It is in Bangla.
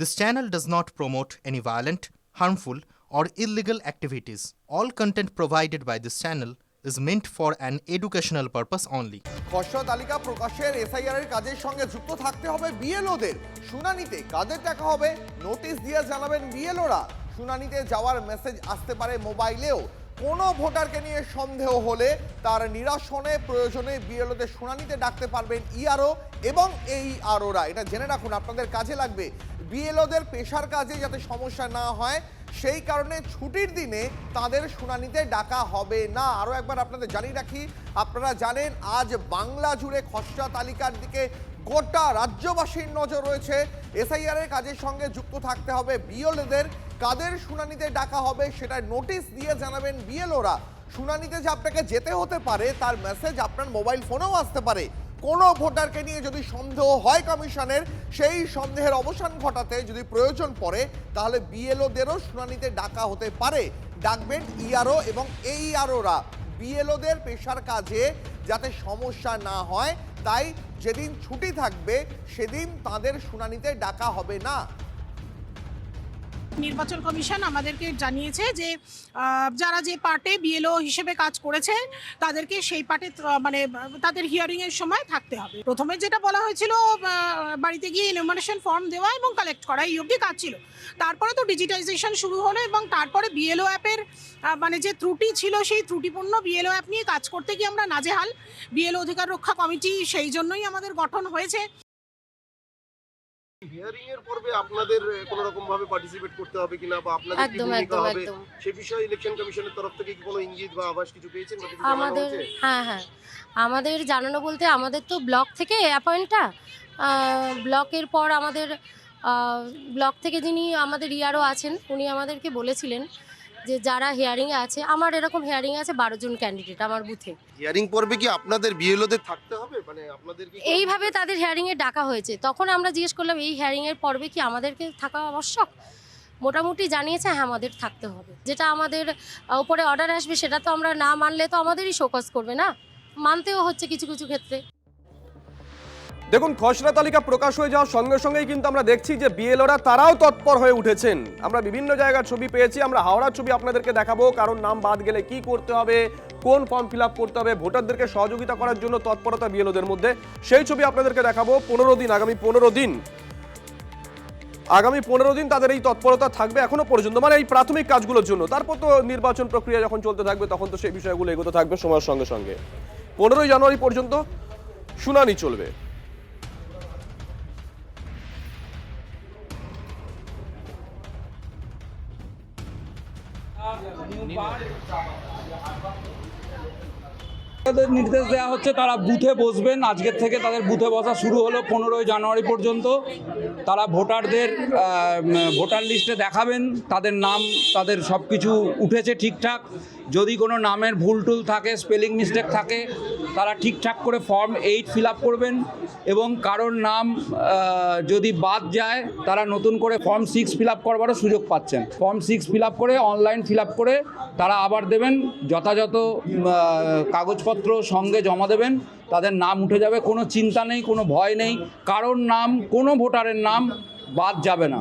This channel does not promote any violent, harmful, or illegal activities. All content provided by this channel is meant for an educational purpose only. খসড়া তালিকা প্রকাশের এসআইআর এর কাজের সঙ্গে যুক্ত থাকতে হবে বিএলওদের। শুনানিতে কাদের টাকা হবে নোটিশ দিয়ে জানাবেন বিএলওরা। শুনানিতে যাওয়ার মেসেজ আসতে পারে মোবাইলেও। কোনো ভোটারকে নিয়ে সন্দেহ হলে তার নিরসনে প্রয়োজনে বিএলওদের শুনানিতে ডাকতে পারবেন ইআরও এবং এইআরওরা। এটা জেনে রাখুন, আপনাদের কাজে লাগবে। বিএলওদের পেশার কাজে যাতে সমস্যা না হয় সেই কারণে ছুটির দিনে তাদের শুনানিতে ডাকা হবে না। আরও একবার আপনাদের জানিয়ে রাখি, আপনারা জানেন আজ বাংলা জুড়ে খসড়া তালিকার দিকে গোটা রাজ্যবাসীর নজর রয়েছে। এসআইআর এর কাজের সঙ্গে যুক্ত থাকতে হবে বিএলওদের। কাদের শুনানিতে ডাকা হবে সেটা নোটিশ দিয়ে জানাবেন বিএলওরা। শুনানিতে যে আপনাকে যেতে হতে পারে তার মেসেজ আপনার মোবাইল ফোনেও আসতে পারে। কোনো ভোটারকে নিয়ে যদি সন্দেহ হয় কমিশনের, সেই সন্দেহের অবসান ঘটাতে যদি প্রয়োজন পড়ে তাহলে বিএলওদেরও শুনানিতে ডাকা হতে পারে। ডাকবেন ইআরও এবং এইআরওরা। বিএলওদের পেশার কাজে যাতে সমস্যা না হয় তাই যেদিন ছুটি থাকবে সেদিন তাদের শুনানিতে ডাকা হবে না। নির্বাচন কমিশন আমাদেরকে জানিয়েছে যে যারা যে পার্টে বিএলও হিসেবে কাজ করেছে তাদেরকে সেই পার্টে মানে তাদের হিয়ারিংয়ের সময় থাকতে হবে। প্রথমে যেটা বলা হয়েছিল বাড়িতে গিয়ে ইনফরমেশন ফর্ম দেওয়া এবং কালেক্ট করা, এই অবধি কাজ ছিল। তারপরে তো ডিজিটাইজেশন শুরু হলো এবং তারপরে বিএলও অ্যাপের মানে যে ত্রুটি ছিল সেই ত্রুটিপূর্ণ বিএলও অ্যাপ নিয়ে কাজ করতে গিয়ে আমরা নাজেহাল। বিএলও অধিকার রক্ষা কমিটি সেই জন্যই আমাদের গঠন হয়েছে। হিয়ারিং এর পর্বে আপনাদের কোন রকম ভাবে পার্টিসিপেট করতে হবে কিনা বা আপনাদের কি ভূমিকা হবে সেই বিষয়ে ইলেকশন কমিশনের তরফ থেকে কি কোনো ইঙ্গিত বা আভাস কিছু পেয়েছেন? আমাদের হ্যাঁ আমাদের জানানো বলতে আমাদের তো ব্লক থেকে অ্যাপয়েন্টটা, ব্লকের পর আমাদের ব্লক থেকে যিনি আমাদের ইআরও আছেন উনি আমাদেরকে বলেছিলেন যে যারা হিয়ারিংয়ে আছে, আমার এরকম হিয়ারিংয়ে আছে 12 জন ক্যান্ডিডেট আমার বুথে। হিয়ারিং পর্বে কি আপনাদের বিএলওদের থাকতে হবে, মানে আপনাদের কি এইভাবে তাদের হিয়ারিংয়ে ডাকা হয়েছে? তখন আমরা জিজ্ঞেস করলাম এই হিয়ারিংয়ের পর্বে কি আমাদেরকে থাকা আবশ্যক? মোটামুটি জানিয়েছে হ্যাঁ আমাদের থাকতে হবে। যেটা আমাদের উপরে অর্ডার আসবে সেটা তো আমরা না মানলে তো আমাদেরই শোকজ করবে না, মানতেও হচ্ছে কিছু কিছু ক্ষেত্রে। দেখুন, খসড়া তালিকা প্রকাশ হয়ে যাওয়ার সঙ্গে সঙ্গেই কিন্তু আমরা দেখছি যে বিএলওরা তারাও তৎপর হয়ে উঠেছেন। আমরা বিভিন্ন জায়গার ছবি পেয়েছি, আমরা হাওড়ার ছবি আপনাদেরকে দেখাবো। কারণ নাম বাদ গেলে কি করতে হবে, কোন ফর্ম ফিল আপ করতে হবে, ভোটারদেরকে সহযোগিতা করার জন্য তৎপরতা বিএলওদের মধ্যে, সেই ছবি আপনাদেরকে দেখাবো। 15 দিন, আগামী 15 দিন তাদের এই তৎপরতা থাকবে এখনো পর্যন্ত, মানে এই প্রাথমিক কাজগুলোর জন্য। তারপর তো নির্বাচন প্রক্রিয়া যখন চলতে থাকবে তখন তো সেই বিষয়গুলো এগোতে থাকবে সময়ের সঙ্গে সঙ্গে। 15 জানুয়ারি পর্যন্ত শুনানি চলবে। তাদের নির্দেশ দেওয়া হচ্ছে তারা বুথে বসবেন। আজকের থেকে তাদের বুথে বসা শুরু হলো 15 জানুয়ারি পর্যন্ত। তারা ভোটারদের ভোটার লিস্টে দেখাবেন তাদের নাম, তাদের সব কিছু উঠেছে ঠিকঠাক। যদি কোনো নামের ভুল টুল থাকে, স্পেলিং মিস্টেক থাকে, তারা ঠিকঠাক করে ফর্ম 8 ফিল আপ করবেন। এবং কারোর নাম যদি বাদ যায় তারা নতুন করে ফর্ম 6 ফিল আপ করবারও সুযোগ পাচ্ছেন। ফর্ম 6 ফিল আপ করে অনলাইন ফিল আপ করে তারা আবার দেবেন, যথাযথ কাগজপত্র সঙ্গে জমা দেবেন, তাদের নাম উঠে যাবে। কোনো চিন্তা নেই, কোনো ভয় নেই, কারোর নাম, কোনো ভোটারের নাম বাদ যাবে না।